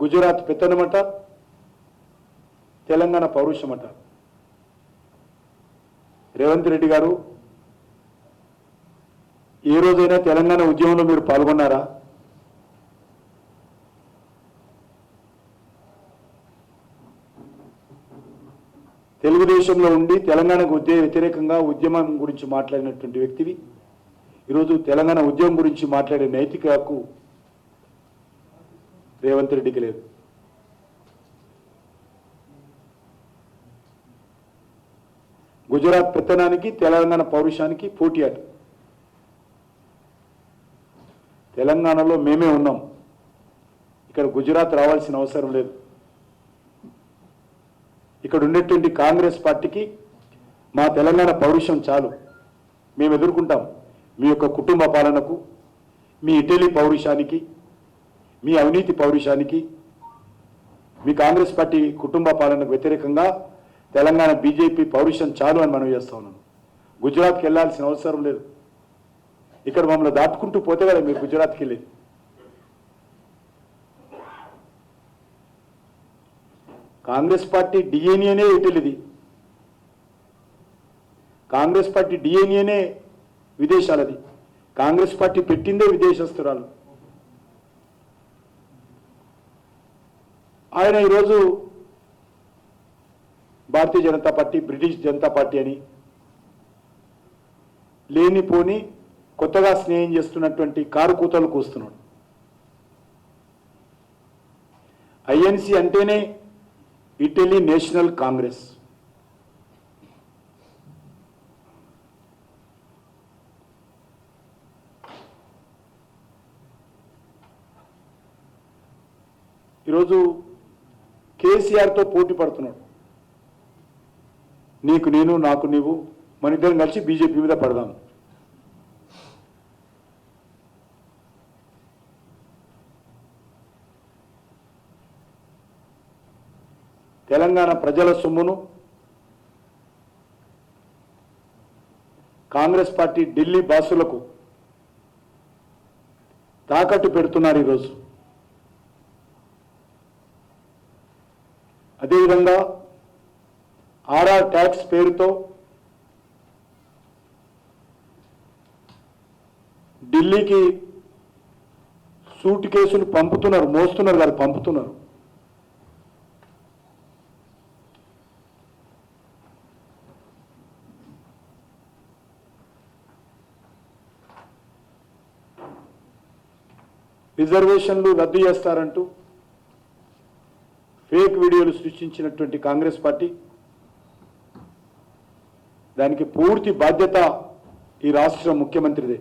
గుజరాత్ పెత్తనమట, తెలంగాణ పౌరుషమట. రేవంత్ రెడ్డి గారు, ఏ రోజైనా తెలంగాణ ఉద్యమంలో మీరు పాల్గొన్నారా? తెలుగుదేశంలో ఉండి తెలంగాణకు వ్యతిరేకంగా ఉద్యమం గురించి మాట్లాడినటువంటి వ్యక్తివి ఈరోజు తెలంగాణ ఉద్యమం గురించి మాట్లాడే నైతిక హక్కు రేవంత్ రెడ్డికి లేదు. గుజరాత్ పెత్తనానికి తెలంగాణ పౌరుషానికి పోటీ అట. తెలంగాణలో మేమే ఉన్నాం, ఇక్కడ గుజరాత్ రావాల్సిన అవసరం లేదు. ఇక్కడ ఉండేటువంటి కాంగ్రెస్ పార్టీకి మా తెలంగాణ పౌరుషం చాలు, మేము ఎదుర్కొంటాం. మీ యొక్క కుటుంబ పాలనకు, మీ ఇటలీ పౌరుషానికి, మీ అవినీతి పౌరుషానికి, మీ కాంగ్రెస్ పార్టీ కుటుంబ పాలనకు వ్యతిరేకంగా తెలంగాణ బీజేపీ పౌరుషం చాలు అని మనం చేస్తా ఉన్నాం. గుజరాత్కి వెళ్ళాల్సిన అవసరం లేదు. ఇక్కడ మమ్మల్ని దాటుకుంటూ పోతే కదా మీరు గుజరాత్కి వెళ్ళేది. కాంగ్రెస్ పార్టీ డిఎన్ఏనే ఇటలీది, కాంగ్రెస్ పార్టీ డిఎన్ఏనే విదేశాలది, కాంగ్రెస్ పార్టీ పెట్టిందే విదేశస్తురాలు. ఆయన ఈరోజు Bharatiya Janata party, British Janata party అని లేనిపోని కొత్తగా స్నేహం చేస్తున్నటువంటి కారు కూతలు కూస్తున్నాడు. ఐఎన్సి అంటేనే ఇటలీ నేషనల్ కాంగ్రెస్. ఈరోజు కేసీఆర్తో పోటీ పడుతున్నాడు. నీకు నేను, నాకు నీవు, మన ఇద్దరం కలిసి బీజేపీ మీద పడదాం. తెలంగాణ ప్రజల సొమ్మును కాంగ్రెస్ పార్టీ ఢిల్లీ బాసులకు తాకట్టు పెడుతున్నారు ఈరోజు. అదేవిధంగా ఆర్ఆర్ ట్యాక్స్ పేరుతో ఢిల్లీకి సూట్ కేసులు పంపుతున్నారు, మోస్తున్నారు కాదు, పంపుతున్నారు. రిజర్వేషన్లు రద్దు చేస్తారంటూ ఫేక్ వీడియోలు సృష్టించినటువంటి కాంగ్రెస్ పార్టీ, దానికి పూర్తి బాధ్యత ఈ రాష్ట్ర ముఖ్యమంత్రిదే.